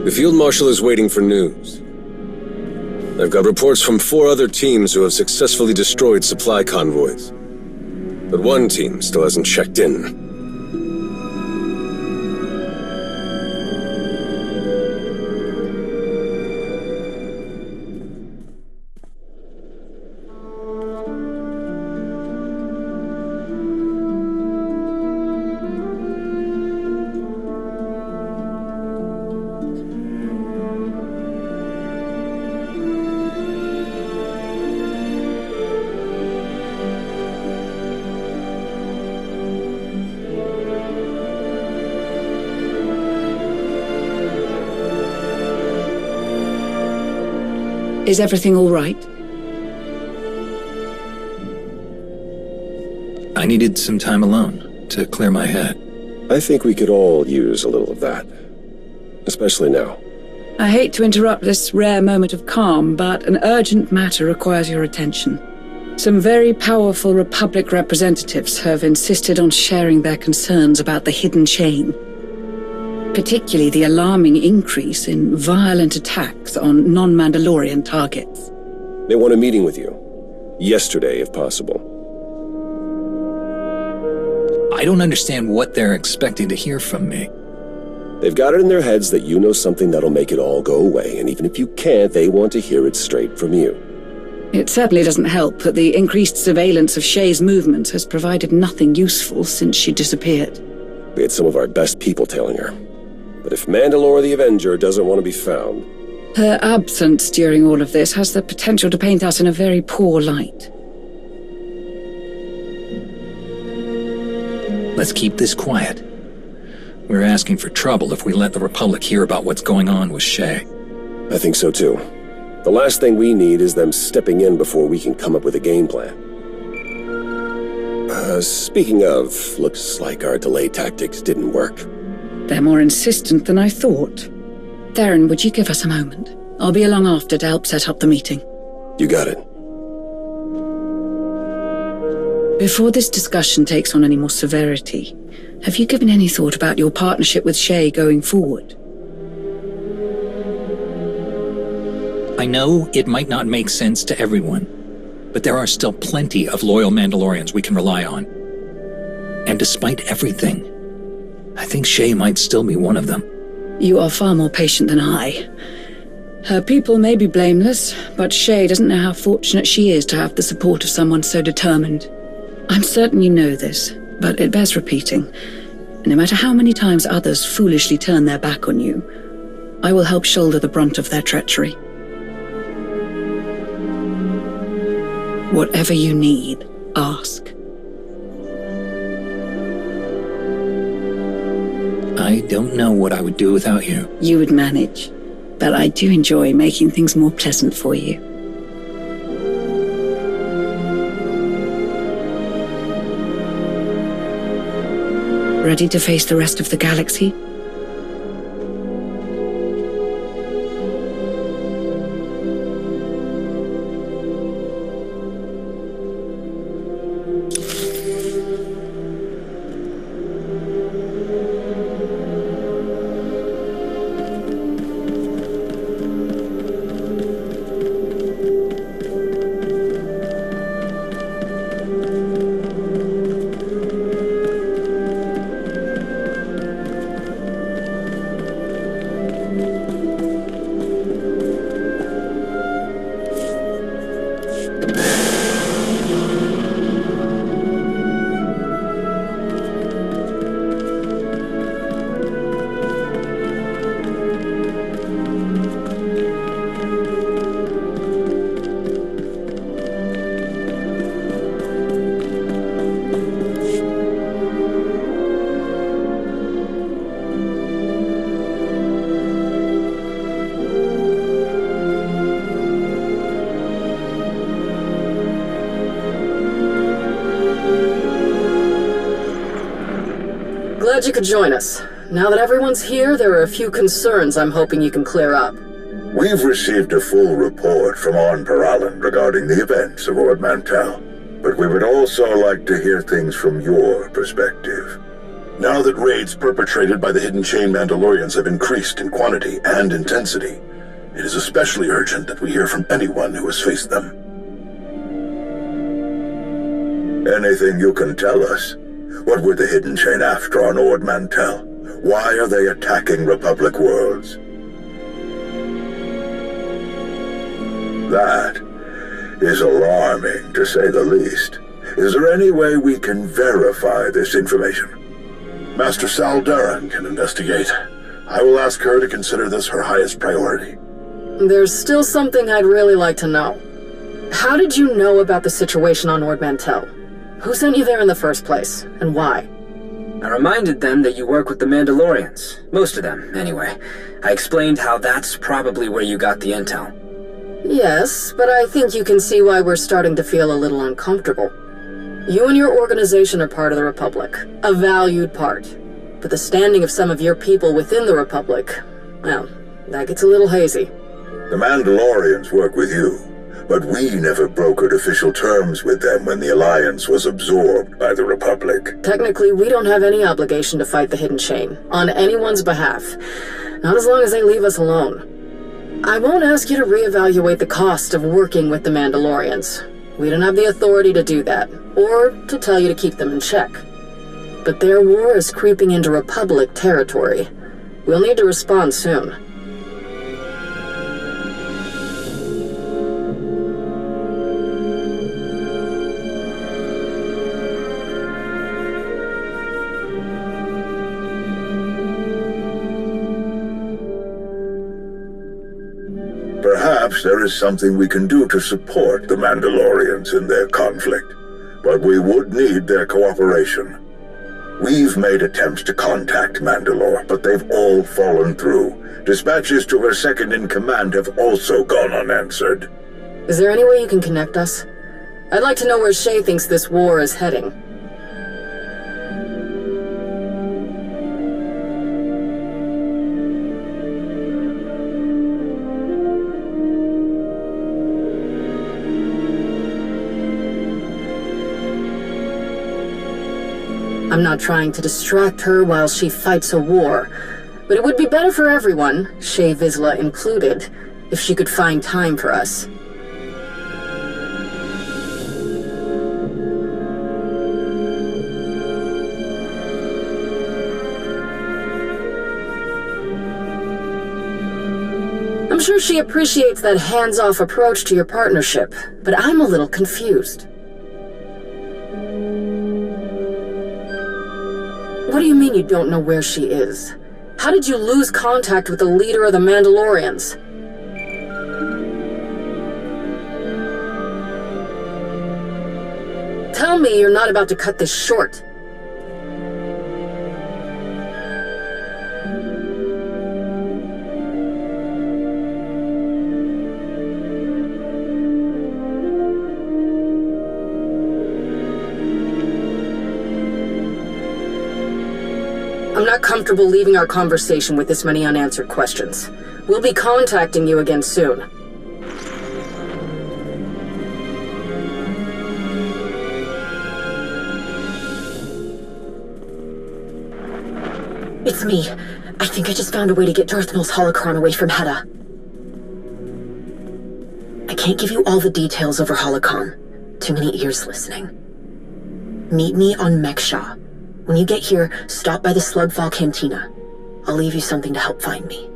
The Field Marshal is waiting for news. I've got reports from 4 other teams who have successfully destroyed supply convoys. But one team still hasn't checked in. Is everything all right? I needed some time alone to clear my head. I think we could all use a little of that. Especially now. I hate to interrupt this rare moment of calm, but an urgent matter requires your attention. Some very powerful Republic representatives have insisted on sharing their concerns about the hidden chain. Particularly the alarming increase in violent attacks on non-Mandalorian targets. They want a meeting with you. Yesterday, if possible. I don't understand what they're expecting to hear from me. They've got it in their heads that you know something that'll make it all go away, and even if you can't, they want to hear it straight from you. It certainly doesn't help that the increased surveillance of Shay's movements has provided nothing useful since she disappeared. We had some of our best people tailing her. But if Mandalore the Avenger doesn't want to be found... Her absence during all of this has the potential to paint us in a very poor light. Let's keep this quiet. We're asking for trouble if we let the Republic hear about what's going on with Shay. I think so too. The last thing we need is them stepping in before we can come up with a game plan. Speaking of, looks like our delay tactics didn't work. They're more insistent than I thought. Theron, would you give us a moment? I'll be along after to help set up the meeting. You got it. Before this discussion takes on any more severity, have you given any thought about your partnership with Shay going forward? I know it might not make sense to everyone, but there are still plenty of loyal Mandalorians we can rely on. And despite everything, I think Shay might still be one of them. You are far more patient than I. Her people may be blameless, but Shay doesn't know how fortunate she is to have the support of someone so determined. I'm certain you know this, but it bears repeating. No matter how many times others foolishly turn their back on you, I will help shoulder the brunt of their treachery. Whatever you need, ask. I don't know what I would do without you. You would manage, but I do enjoy making things more pleasant for you. Ready to face the rest of the galaxy? Glad you could join us. Now that everyone's here, there are a few concerns I'm hoping you can clear up. We've received a full report from IMPERIAL regarding the events aboard Mantell, but we would also like to hear things from your perspective. Now that raids perpetrated by the Hidden Chain Mandalorians have increased in quantity and intensity, it is especially urgent that we hear from anyone who has faced them. Anything you can tell us? What were the Hidden Chain after on Ord Mantell? Why are they attacking Republic worlds? That is alarming, to say the least. Is there any way we can verify this information? Master Sal Duran can investigate. I will ask her to consider this her highest priority. There's still something I'd really like to know. How did you know about the situation on Ord Mantell? Who sent you there in the first place, and why? I reminded them that you work with the Mandalorians. Most of them, anyway. I explained how that's probably where you got the intel. Yes, but I think you can see why we're starting to feel a little uncomfortable. You and your organization are part of the Republic, a valued part. But the standing of some of your people within the Republic, well, that gets a little hazy. The Mandalorians work with you, but we never brokered official terms with them when the Alliance was absorbed by the Republic. Technically, we don't have any obligation to fight the Hidden Chain, on anyone's behalf. Not as long as they leave us alone. I won't ask you to reevaluate the cost of working with the Mandalorians. We don't have the authority to do that, or to tell you to keep them in check. But their war is creeping into Republic territory. We'll need to respond soon. Perhaps there is something we can do to support the Mandalorians in their conflict, but we would need their cooperation. We've made attempts to contact Mandalore, but they've all fallen through. Dispatches to her second-in-command have also gone unanswered. Is there any way you can connect us? I'd like to know where Shay thinks this war is heading. I'm not trying to distract her while she fights a war, but it would be better for everyone, Shay Vizsla included, if she could find time for us. I'm sure she appreciates that hands-off approach to your partnership, but I'm a little confused. What do you mean you don't know where she is? How did you lose contact with the leader of the Mandalorians? Tell me you're not about to cut this short. I'm not comfortable leaving our conversation with this many unanswered questions. We'll be contacting you again soon. It's me. I think I just found a way to get Darth Maul's holocron away from Hedda. I can't give you all the details over holocron. Too many ears listening. Meet me on Meksha. When you get here, stop by the Slugfall Cantina. I'll leave you something to help find me.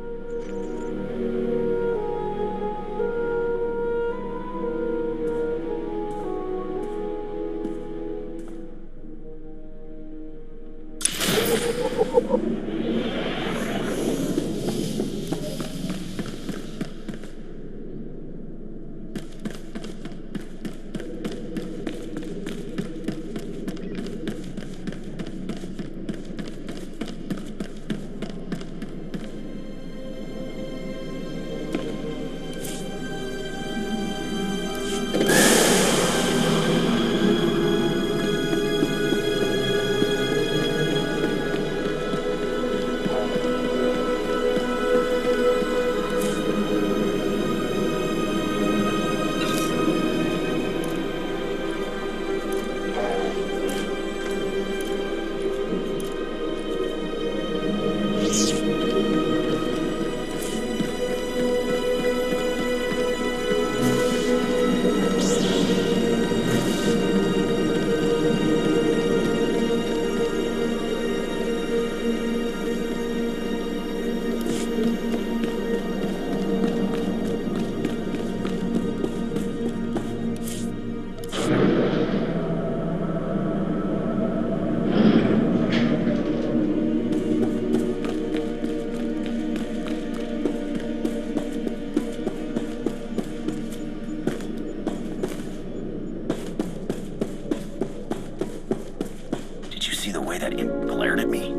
glared at me.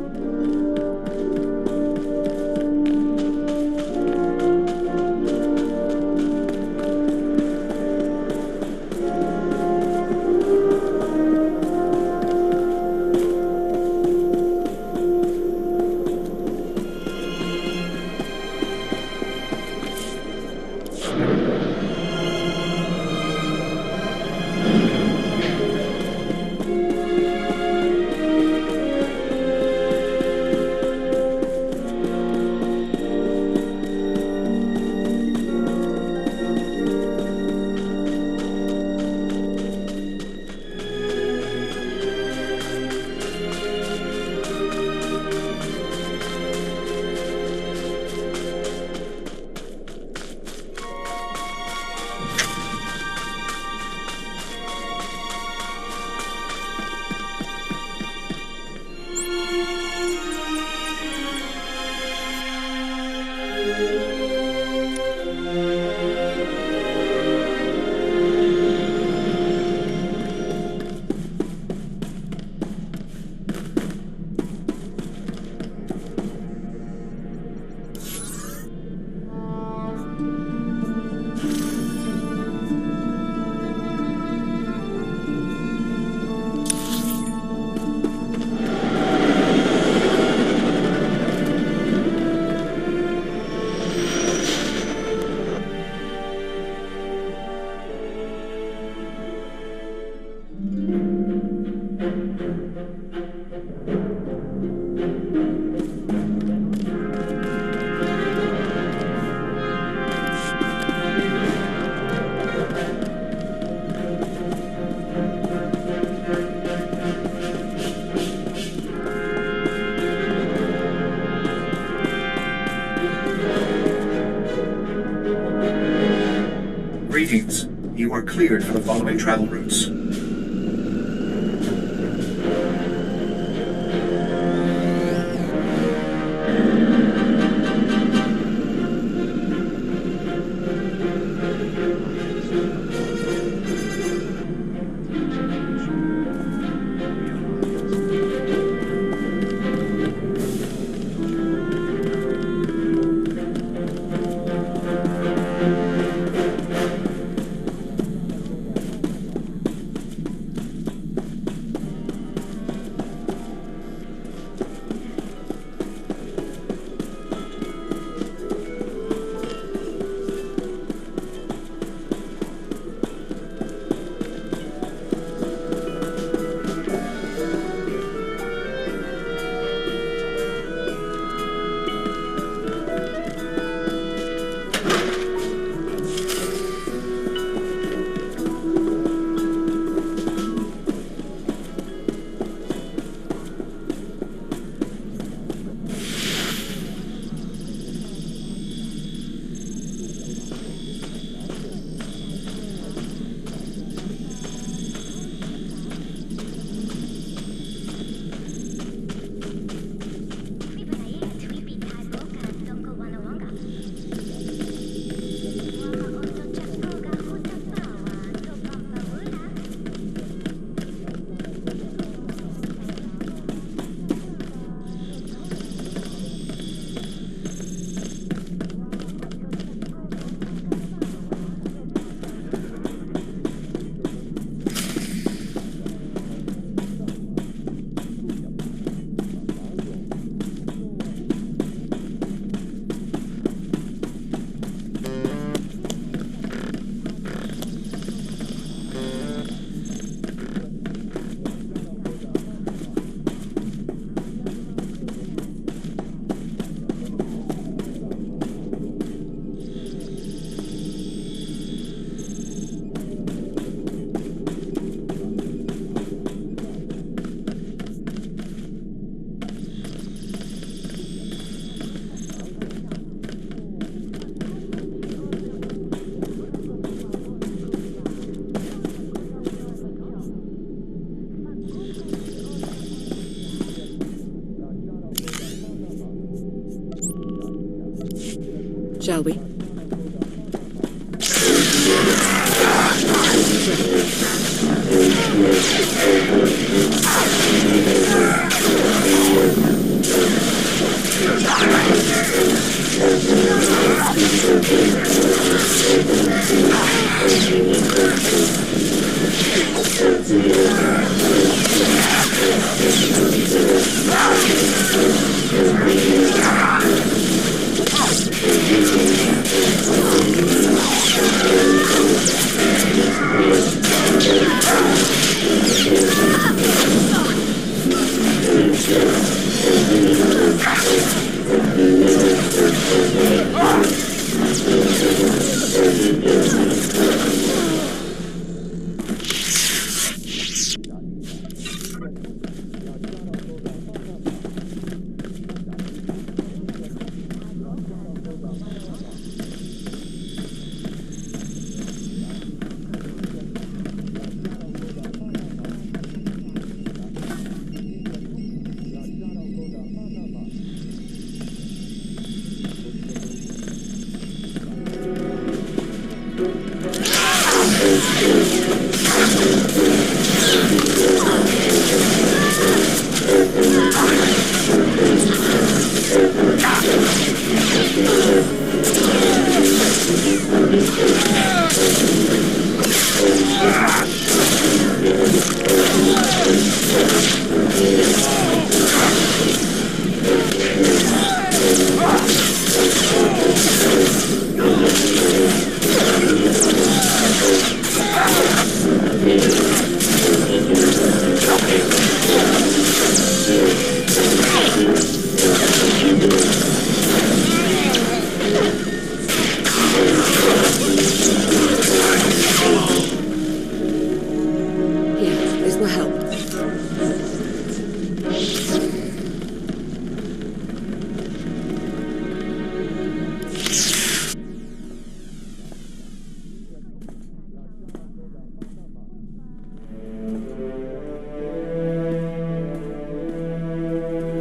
Greetings. You are cleared for the following travel routes. Shall we?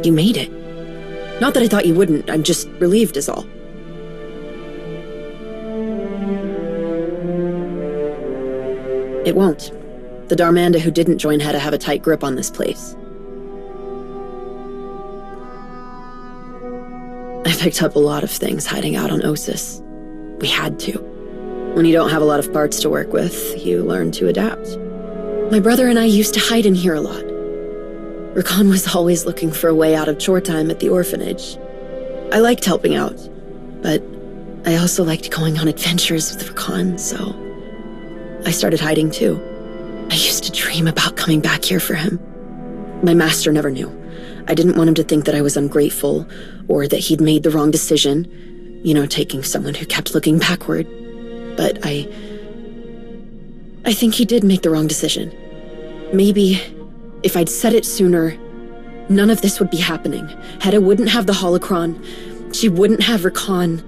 You made it. Not that I thought you wouldn't, I'm just relieved is all. It won't. The Darmanda who didn't join had to have a tight grip on this place. I picked up a lot of things hiding out on Osis. We had to. When you don't have a lot of parts to work with, you learn to adapt. My brother and I used to hide in here a lot. Rakan was always looking for a way out of chore time at the orphanage. I liked helping out, but I also liked going on adventures with Rakan, so I started hiding too. I used to dream about coming back here for him. My master never knew. I didn't want him to think that I was ungrateful, or that he'd made the wrong decision, taking someone who kept looking backward. But I think he did make the wrong decision. Maybe if I'd said it sooner, none of this would be happening. Hedda wouldn't have the holocron. She wouldn't have Rakan.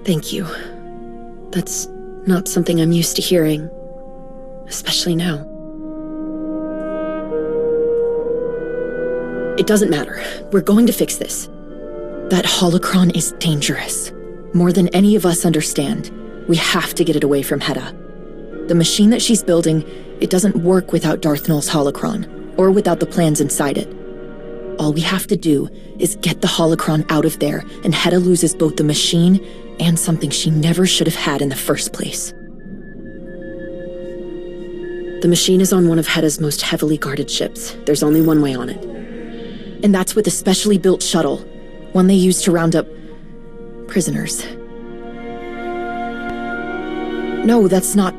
Thank you. That's not something I'm used to hearing, especially now. It doesn't matter. We're going to fix this. That holocron is dangerous. More than any of us understand. We have to get it away from Hedda. The machine that she's building, it doesn't work without Darth Nul's holocron, or without the plans inside it. All we have to do is get the holocron out of there, and Hedda loses both the machine and something she never should have had in the first place. The machine is on one of Hedda's most heavily guarded ships. There's only one way on it. And that's with a specially built shuttle, one they use to round up prisoners. No, that's not...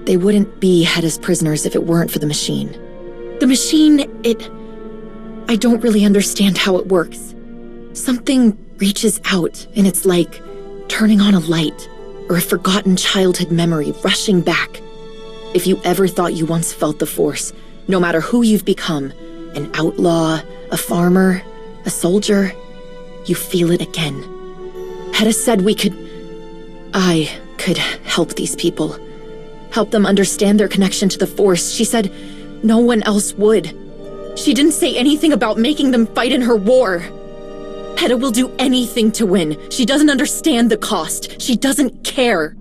They wouldn't be Hedda's prisoners if it weren't for the machine. The machine, I don't really understand how it works. Something reaches out, and it's like turning on a light, or a forgotten childhood memory rushing back. If you ever thought you once felt the Force, no matter who you've become, an outlaw, a farmer, a soldier, you feel it again. Hedda said I could help these people. Help them understand their connection to the Force. She said no one else would. She didn't say anything about making them fight in her war. Hedda will do anything to win. She doesn't understand the cost. She doesn't care.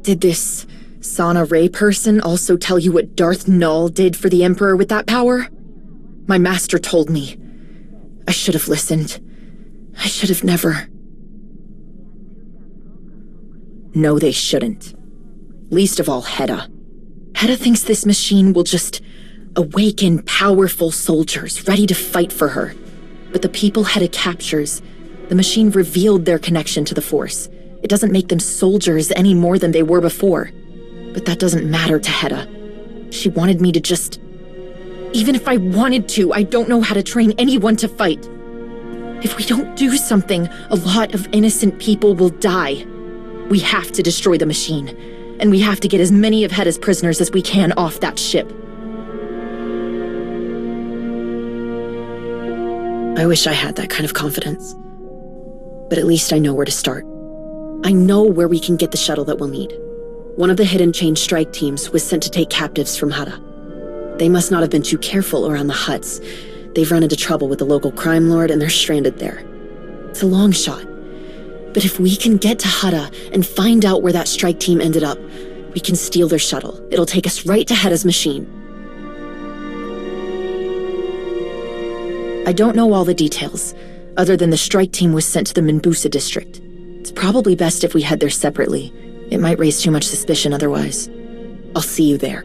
Did this Sana Ray person also tell you what Darth Nul did for the Emperor with that power? My master told me. I should have listened. I should have never. No, they shouldn't. Least of all, Hedda. Hedda thinks this machine will just Awakened, powerful soldiers, ready to fight for her. But the people Hedda captures, the machine revealed their connection to the Force. It doesn't make them soldiers any more than they were before. But that doesn't matter to Hedda. She wanted me to just... Even if I wanted to, I don't know how to train anyone to fight. If we don't do something, a lot of innocent people will die. We have to destroy the machine, and we have to get as many of Hedda's prisoners as we can off that ship. I wish I had that kind of confidence. But at least I know where to start. I know where we can get the shuttle that we'll need. One of the Hidden Chain strike teams was sent to take captives from Hedda. They must not have been too careful around the huts. They've run into trouble with the local crime lord and they're stranded there. It's a long shot. But if we can get to Hedda and find out where that strike team ended up, we can steal their shuttle. It'll take us right to Hedda's machine. I don't know all the details, other than the strike team was sent to the Minbusa district. It's probably best if we head there separately. It might raise too much suspicion otherwise. I'll see you there.